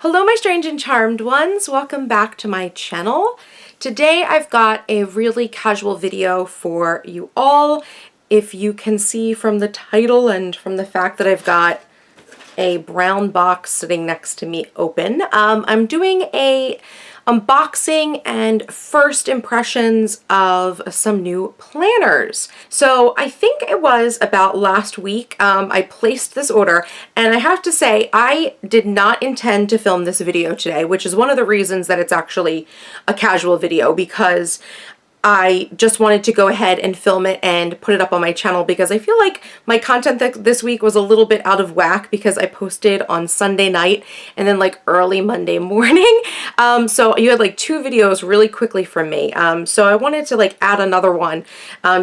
Hello my strange and charmed ones, welcome back to my channel. Today I've got a really casual video for you all. If you can see from the title and from the fact that I've got a brown box sitting next to me open, I'm doing a unboxing and first impressions of some new planners. So I think it was about last week I placed this order, and I have to say I did not intend to film this video today, which is one of the reasons that it's actually a casual video, because I just wanted to go ahead and film it and put it up on my channel because I feel like my content this week was a little bit out of whack because I posted on Sunday night and then like early Monday morning. So you had like two videos really quickly from me. So I wanted to like add another one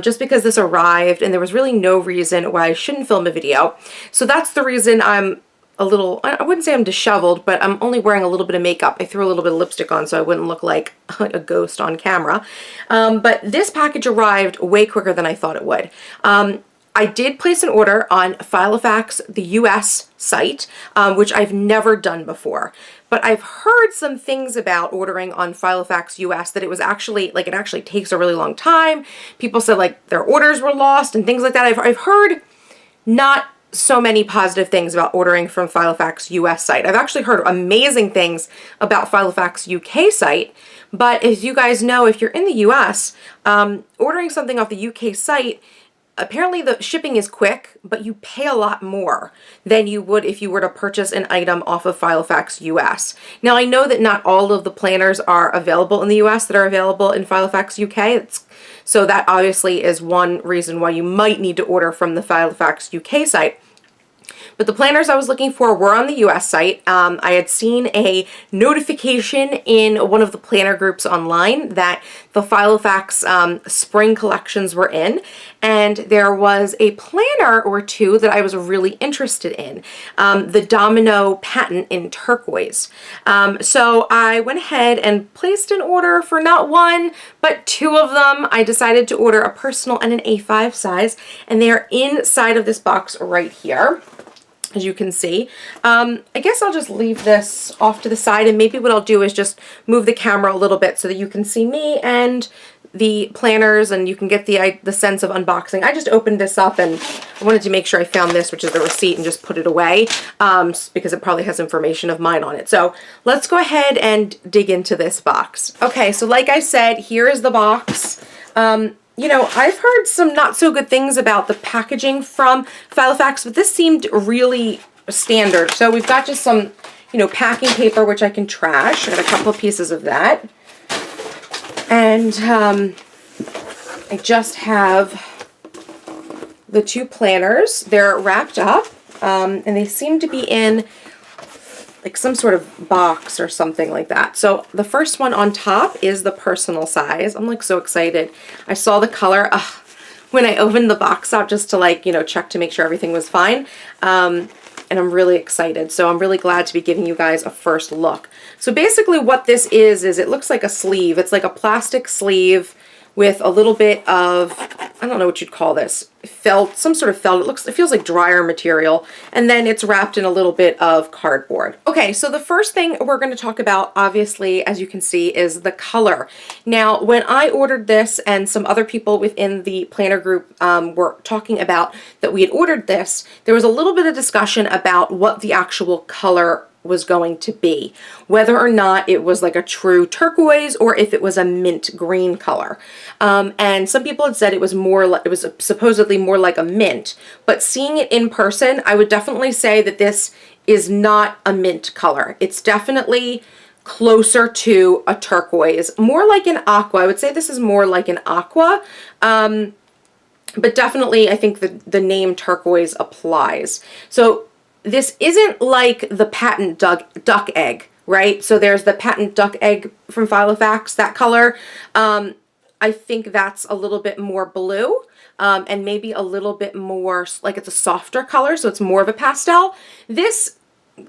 just because this arrived and there was really no reason why I shouldn't film a video. So that's the reason I'm a little, I wouldn't say I'm disheveled, but I'm only wearing a little bit of makeup. I threw a little bit of lipstick on so I wouldn't look like a ghost on camera. But this package arrived way quicker than I thought it would. I did place an order on Filofax, the US site, which I've never done before. But I've heard some things about ordering on Filofax US that it was actually, like, it actually takes a really long time. People said like their orders were lost and things like that. I've heard not so many positive things about ordering from Filofax US site. I've actually heard amazing things about Filofax UK site, but as you guys know, if you're in the US, ordering something off the UK site, apparently the shipping is quick, but you pay a lot more than you would if you were to purchase an item off of Filofax US. Now I know that not all of the planners are available in the US that are available in Filofax UK. So that obviously is one reason why you might need to order from the Filofax UK site. But the planners I was looking for were on the US site. I had seen a notification in one of the planner groups online that the Filofax spring collections were in, and there was a planner or two that I was really interested in, the Domino patent in turquoise. So I went ahead and placed an order for not one, but two of them. I decided to order a personal and an A5 size, and they are inside of this box right here, as you can see. I guess I'll just leave this off to the side, and maybe what I'll do is just move the camera a little bit so that you can see me and the planners and you can get the sense of unboxing. I just opened this up and I wanted to make sure I found this, which is the receipt, and just put it away because it probably has information of mine on it. So let's go ahead and dig into this box. Okay, so like I said, here is the box. You know, I've heard some not so good things about the packaging from Filofax, but this seemed really standard. So we've got just some, you know, packing paper, which I can trash. I got a couple of pieces of that. And I just have the two planners. They're wrapped up, and they seem to be in like some sort of box or something like that. So the first one on top is the personal size. I'm like so excited. I saw the color when I opened the box up just to like, you know, check to make sure everything was fine. And I'm really excited. So I'm really glad to be giving you guys a first look. So basically what this is it looks like a sleeve. It's like a plastic sleeve with a little bit of, I don't know what you'd call this, felt, some sort of felt. It feels like dryer material, and then it's wrapped in a little bit of cardboard. Okay, so the first thing we're going to talk about, obviously, as you can see, is the color. Now, when I ordered this, and some other people within the planner group were talking about that we had ordered this, there was a little bit of discussion about what the actual color was going to be, whether or not it was like a true turquoise or if it was a mint green color. And some people had said it was more like, it was supposedly more like a mint, but seeing it in person, I would definitely say that this is not a mint color. It's definitely closer to a turquoise, more like an aqua. I would say this is more like an aqua. But definitely I think the name turquoise applies. So this isn't like the patent duck egg, right? So there's the patent duck egg from Filofax, that color. I think that's a little bit more blue and maybe a little bit more, like it's a softer color, so it's more of a pastel. This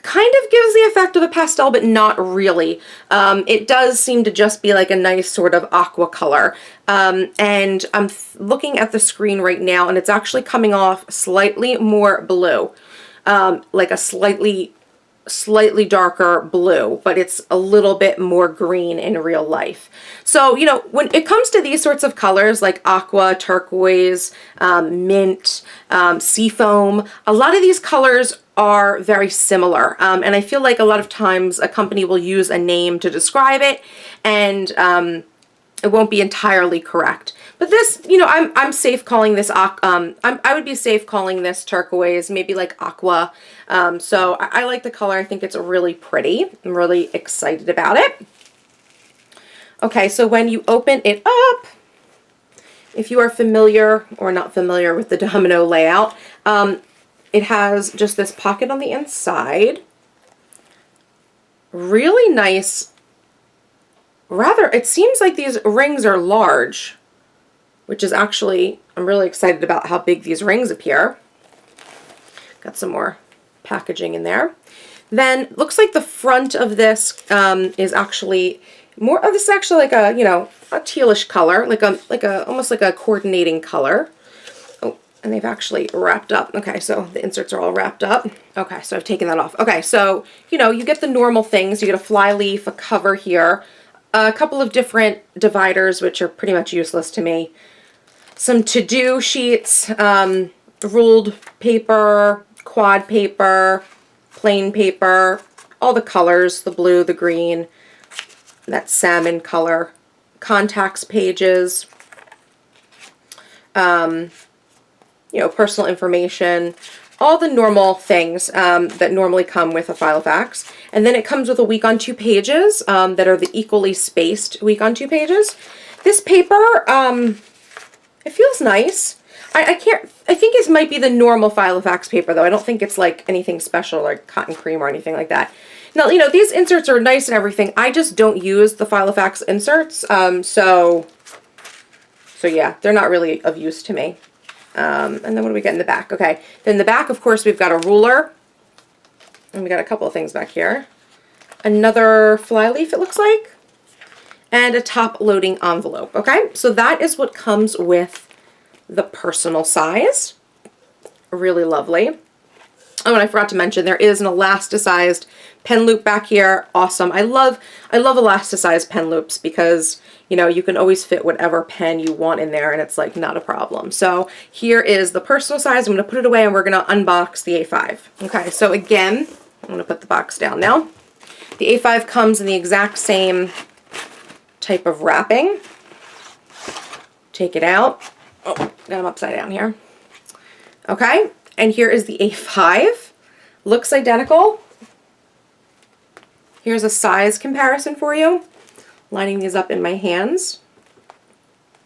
kind of gives the effect of a pastel, but not really. It does seem to just be like a nice sort of aqua color. And I'm looking at the screen right now, and it's actually coming off slightly more blue. Like a slightly slightly darker blue, but it's a little bit more green in real life. So, you know, when it comes to these sorts of colors like aqua, turquoise, mint, seafoam, a lot of these colors are very similar. And I feel like a lot of times a company will use a name to describe it, and it won't be entirely correct. But this, you know, I'm safe calling this, I would be safe calling this turquoise, maybe like aqua. So I like the color. I think it's really pretty. I'm really excited about it. Okay, so when you open it up, if you are familiar or not familiar with the Domino layout, it has just this pocket on the inside. Really nice. Rather, it seems like these rings are large, which is actually, I'm really excited about how big these rings appear. Got some more packaging in there. Then looks like the front of this is actually more, oh, this is actually like a, you know, a tealish color, almost like a coordinating color. Oh, and they've actually wrapped up. Okay, so the inserts are all wrapped up. Okay, so I've taken that off. Okay, so, you know, you get the normal things. You get a fly leaf, a cover here, a couple of different dividers, which are pretty much useless to me. Some to-do sheets, ruled paper, quad paper, plain paper, all the colors, the blue, the green, that salmon color, contacts pages, you know, personal information, all the normal things that normally come with a Filofax. And then it comes with a week on 2 pages that are the equally spaced week on 2 pages. This paper, it feels nice. I think it might be the normal Filofax paper though. I don't think it's like anything special like cotton cream or anything like that. Now, you know, these inserts are nice and everything. I just don't use the Filofax inserts. So yeah, they're not really of use to me. And then what do we get in the back? Okay, then in the back, of course, we've got a ruler. And we got a couple of things back here. Another fly leaf, it looks like. And a top loading envelope. Okay, so that is what comes with the personal size. Really lovely. Oh, and I forgot to mention there is an elasticized pen loop back here. Awesome. I love elasticized pen loops because, you know, you can always fit whatever pen you want in there and it's like not a problem. So here is the personal size. I'm going to put it away and we're going to unbox the A5. Okay, so again, I'm going to put the box down now. The A5 comes in the exact same type of wrapping. Take it out. Oh, got them upside down here. Okay, and here is the A5. Looks identical. Here's a size comparison for you. Lining these up in my hands.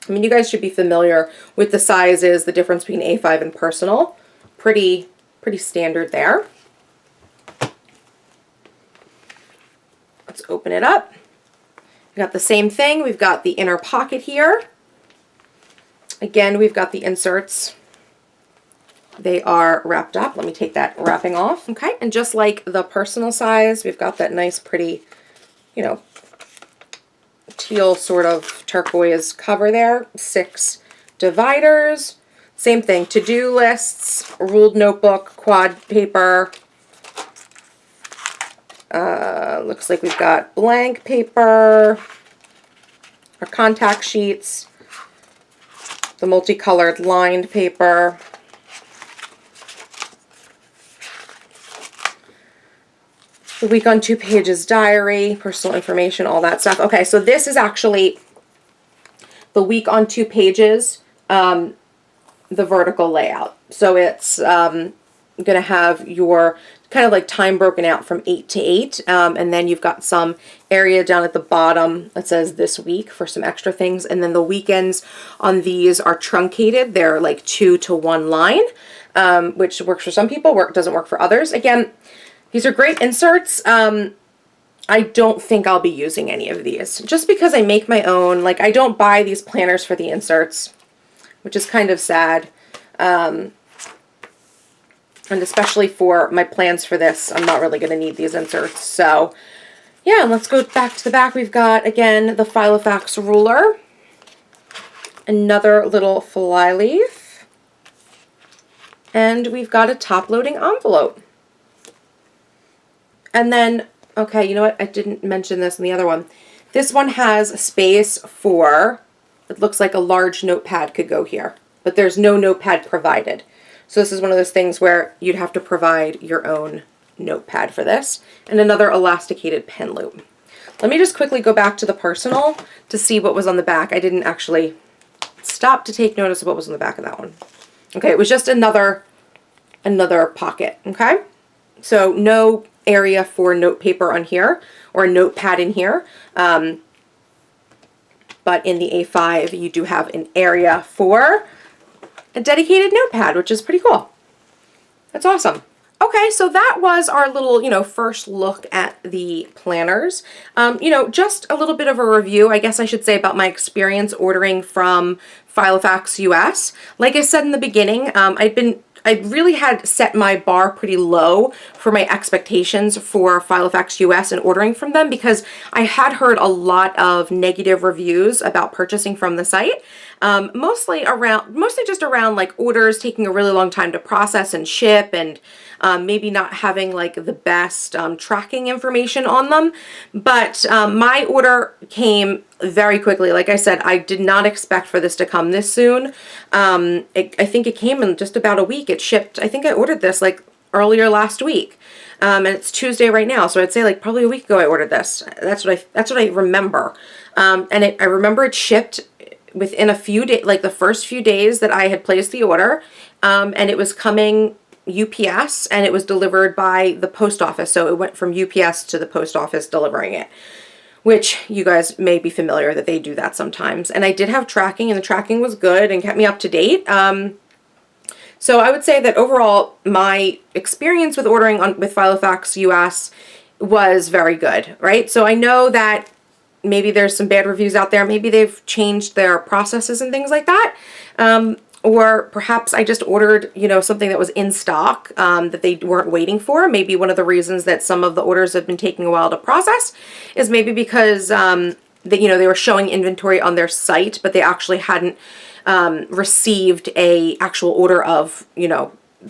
I mean, you guys should be familiar with the sizes, the difference between A5 and personal. Pretty standard there. Let's open it up. We've got the same thing. We've got the inner pocket here. Again, we've got the inserts. They are wrapped up. Let me take that wrapping off. Okay, and just like the personal size, we've got that nice, pretty, you know, teal sort of turquoise cover there. 6 dividers. Same thing, to-do lists, ruled notebook, quad paper. Looks like we've got blank paper, our contact sheets, the multicolored lined paper, the week on 2 pages diary, personal information, all that stuff. Okay, so this is actually the week on 2 pages, the vertical layout. So it's going to have your kind of like time broken out from 8 to 8, and then you've got some area down at the bottom that says this week for some extra things, and then the weekends on these are truncated. They're like 2 to 1 line, which works for some people, doesn't work for others. Again, these are great inserts. I don't think I'll be using any of these just because I make my own. Like, I don't buy these planners for the inserts, which is kind of sad. And especially for my plans for this, I'm not really going to need these inserts. So yeah, let's go back to the back. We've got, again, the Filofax ruler, another little fly leaf, and we've got a top-loading envelope. And then, okay, you know what? I didn't mention this in the other one. This one has a space for, it looks like a large notepad could go here, but there's no notepad provided. So this is one of those things where you'd have to provide your own notepad for this. And another elasticated pen loop. Let me just quickly go back to the personal to see what was on the back. I didn't actually stop to take notice of what was on the back of that one. Okay, it was just another pocket, okay? So no area for note paper on here or a notepad in here. But in the A5, you do have an area for a dedicated notepad, which is pretty cool. That's awesome. Okay, so that was our little, first look at the planners. Just a little bit of a review, I guess I should say, about my experience ordering from Filofax US. Like I said in the beginning, I really had set my bar pretty low for my expectations for Filofax US and ordering from them because I had heard a lot of negative reviews about purchasing from the site. Mostly just around like orders taking a really long time to process and ship, and maybe not having like the best tracking information on them. But my order came very quickly. Like I said, I did not expect for this to come this soon. I think it came in just about a week. It shipped, I think I ordered this like earlier last week. And it's Tuesday right now, so I'd say like probably a week ago I ordered this. That's what I remember. I remember it shipped within a few days, like the first few days that I had placed the order, and it was coming UPS, and it was delivered by the post office. So it went from UPS to the post office delivering it, which you guys may be familiar that they do that sometimes. And I did have tracking, and the tracking was good and kept me up to date. So I would say that overall, my experience with ordering with Filofax US was very good, right? So I know that maybe there's some bad reviews out there. Maybe they've changed their processes and things like that. Or perhaps I just ordered, something that was in stock that they weren't waiting for. Maybe one of the reasons that some of the orders have been taking a while to process is maybe because they were showing inventory on their site, but they actually hadn't received a actual order of,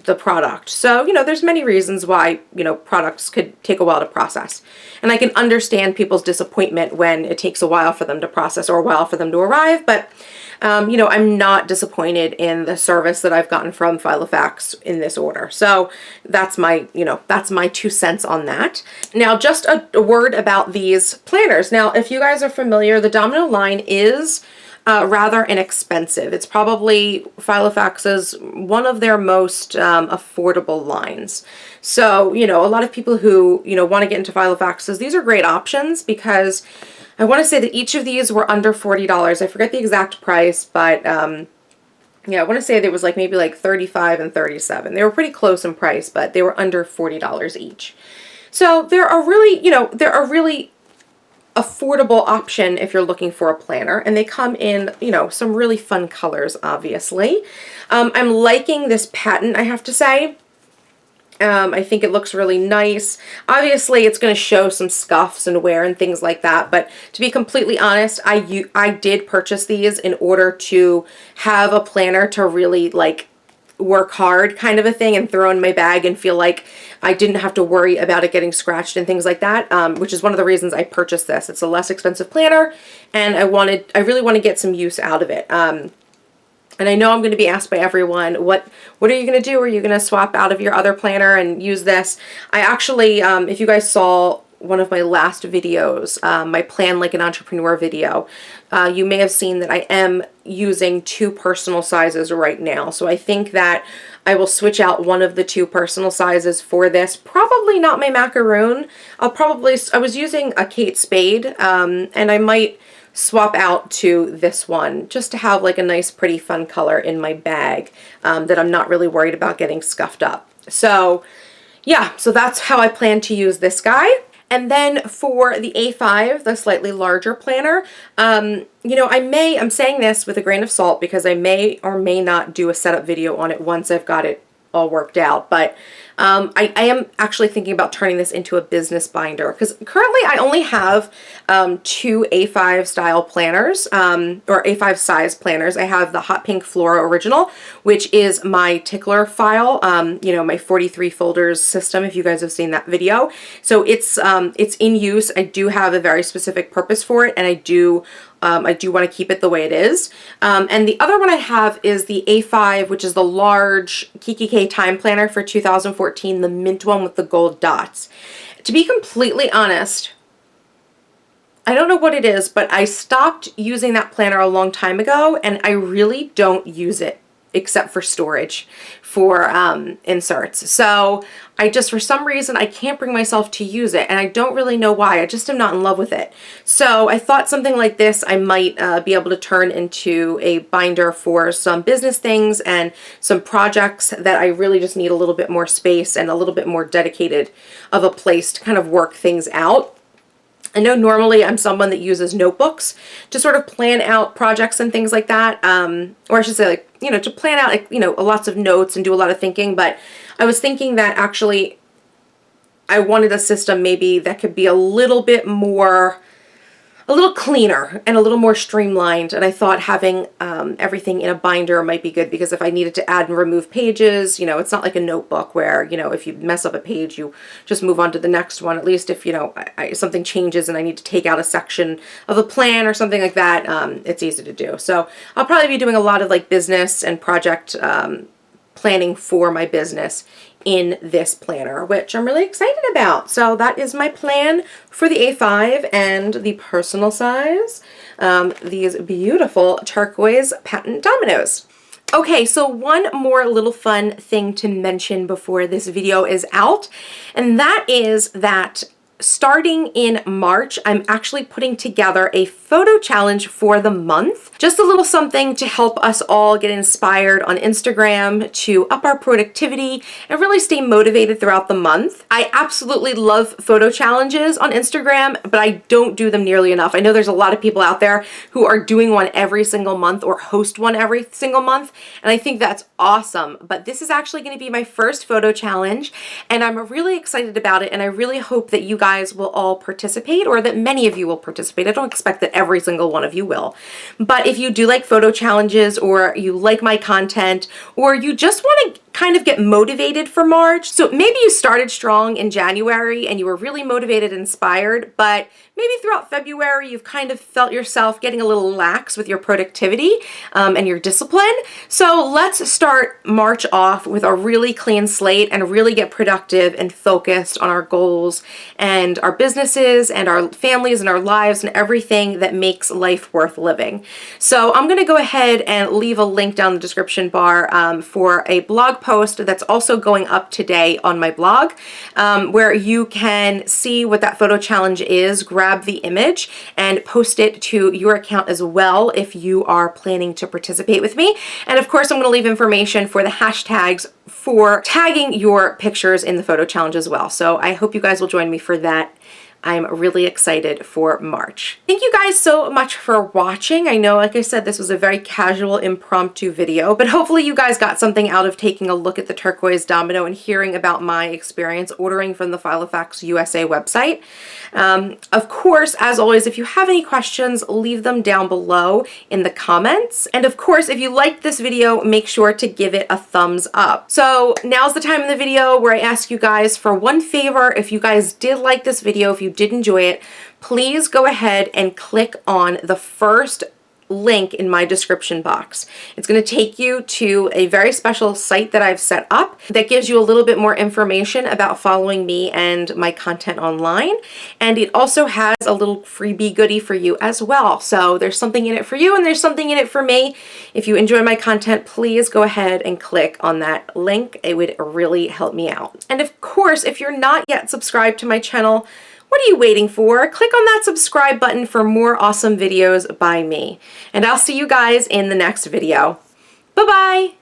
the product. So, there's many reasons why, products could take a while to process. And I can understand people's disappointment when it takes a while for them to process or a while for them to arrive. But, I'm not disappointed in the service that I've gotten from Filofax in this order. So that's my 2 cents on that. Now, just a word about these planners. Now, if you guys are familiar, the Domino line is rather inexpensive. It's probably Filofax's one of their most affordable lines. So, a lot of people who, want to get into Filofaxes, these are great options because I want to say that each of these were under $40. I forget the exact price, but yeah, I want to say there was maybe like 35 and 37. They were pretty close in price, but they were under $40 each. So they're a really affordable option if you're looking for a planner, and they come in, some really fun colors, obviously. I'm liking this pattern, I have to say. I think it looks really nice. Obviously, it's going to show some scuffs and wear and things like that, but to be completely honest, I did purchase these in order to have a planner to really work hard kind of a thing and throw in my bag and feel like I didn't have to worry about it getting scratched and things like that, which is one of the reasons I purchased this. It's a less expensive planner, and I really want to get some use out of it. And I know I'm going to be asked by everyone, what are you going to do? Are you going to swap out of your other planner and use this? I actually, if you guys saw one of my last videos, my Plan Like an Entrepreneur video, you may have seen that I am using 2 personal sizes right now. So I think that I will switch out one of the 2 personal sizes for this. Probably not my macaroon. I was using a Kate Spade, and I might swap out to this one just to have a nice, pretty, fun color in my bag that I'm not really worried about getting scuffed up. So yeah, so that's how I plan to use this guy. And then for the A5, the slightly larger planner, I'm saying this with a grain of salt because I may or may not do a setup video on it once I've got it all worked out. But I am actually thinking about turning this into a business binder, because currently I only have 2 A5 style planners, or A5 size planners. I have the Hot Pink Flora Original, which is my tickler file, you know, my 43 folders system, if you guys have seen that video. So it's in use. I do have a very specific purpose for it, and I do want to keep it the way it is. And the other one I have is the A5, which is the large Kiki K time planner for 2014, the mint one with the gold dots. To be completely honest, I don't know what it is, but I stopped using that planner a long time ago, and I really don't use it except for storage for inserts. So I just, for some reason, I can't bring myself to use it, and I don't really know why. I just am not in love with it. So I thought something like this I might be able to turn into a binder for some business things and some projects that I really just need a little bit more space and a little bit more dedicated of a place to kind of work things out. I know normally I'm someone that uses notebooks to sort of plan out projects and things like that, or I should say, like, you know, to plan out, like, you know, lots of notes and do a lot of thinking. But I was thinking that actually I wanted a system maybe that could be a little bit more, a little cleaner and a little more streamlined. And I thought having everything in a binder might be good, because if I needed to add and remove pages, you know, it's not like a notebook where, you know, if you mess up a page, you just move on to the next one. At least if, you know, something changes and I need to take out a section of a plan or something like that, it's easy to do. So I'll probably be doing a lot of like business and project planning for my business in this planner, which I'm really excited about. So that is my plan for the A5 and the personal size, these beautiful turquoise patent dominoes. Okay, so one more little fun thing to mention before this video is out, and that is that starting in March, I'm actually putting together a photo challenge for the month. Just a little something to help us all get inspired on Instagram, to up our productivity and really stay motivated throughout the month. I absolutely love photo challenges on Instagram, but I don't do them nearly enough. I know there's a lot of people out there who are doing one every single month or host one every single month, and I think that's awesome. But this is actually going to be my first photo challenge, and I'm really excited about it, and I really hope that you guys will all participate, or that many of you will participate. I don't expect that every single one of you will. But if you do like photo challenges, or you like my content, or you just want to kind of get motivated for March, so maybe you started strong in January and you were really motivated and inspired, but maybe throughout February you've kind of felt yourself getting a little lax with your productivity and your discipline. So let's start March off with a really clean slate and really get productive and focused on our goals and our businesses and our families and our lives and everything that makes life worth living. So I'm going to go ahead and leave a link down the description bar for a blog post that's also going up today on my blog, where you can see what that photo challenge is, grab the image and post it to your account as well if you are planning to participate with me. And of course, I'm going to leave information for the hashtags for tagging your pictures in the photo challenge as well. So I hope you guys will join me for that. I'm really excited for March. Thank you guys so much for watching. I know, like I said, this was a very casual, impromptu video, but hopefully you guys got something out of taking a look at the turquoise domino and hearing about my experience ordering from the Filofax USA website. Of course, as always, if you have any questions, leave them down below in the comments. And of course, if you liked this video, make sure to give it a thumbs up. So now's the time in the video where I ask you guys for one favor. If you guys did like this video, if you did enjoy it, please go ahead and click on the first link in my description box. It's going to take you to a very special site that I've set up that gives you a little bit more information about following me and my content online. And it also has a little freebie goodie for you as well. So there's something in it for you and there's something in it for me. If you enjoy my content, please go ahead and click on that link. It would really help me out. And of course, if you're not yet subscribed to my channel, what are you waiting for? Click on that subscribe button for more awesome videos by me. And I'll see you guys in the next video. Bye-bye!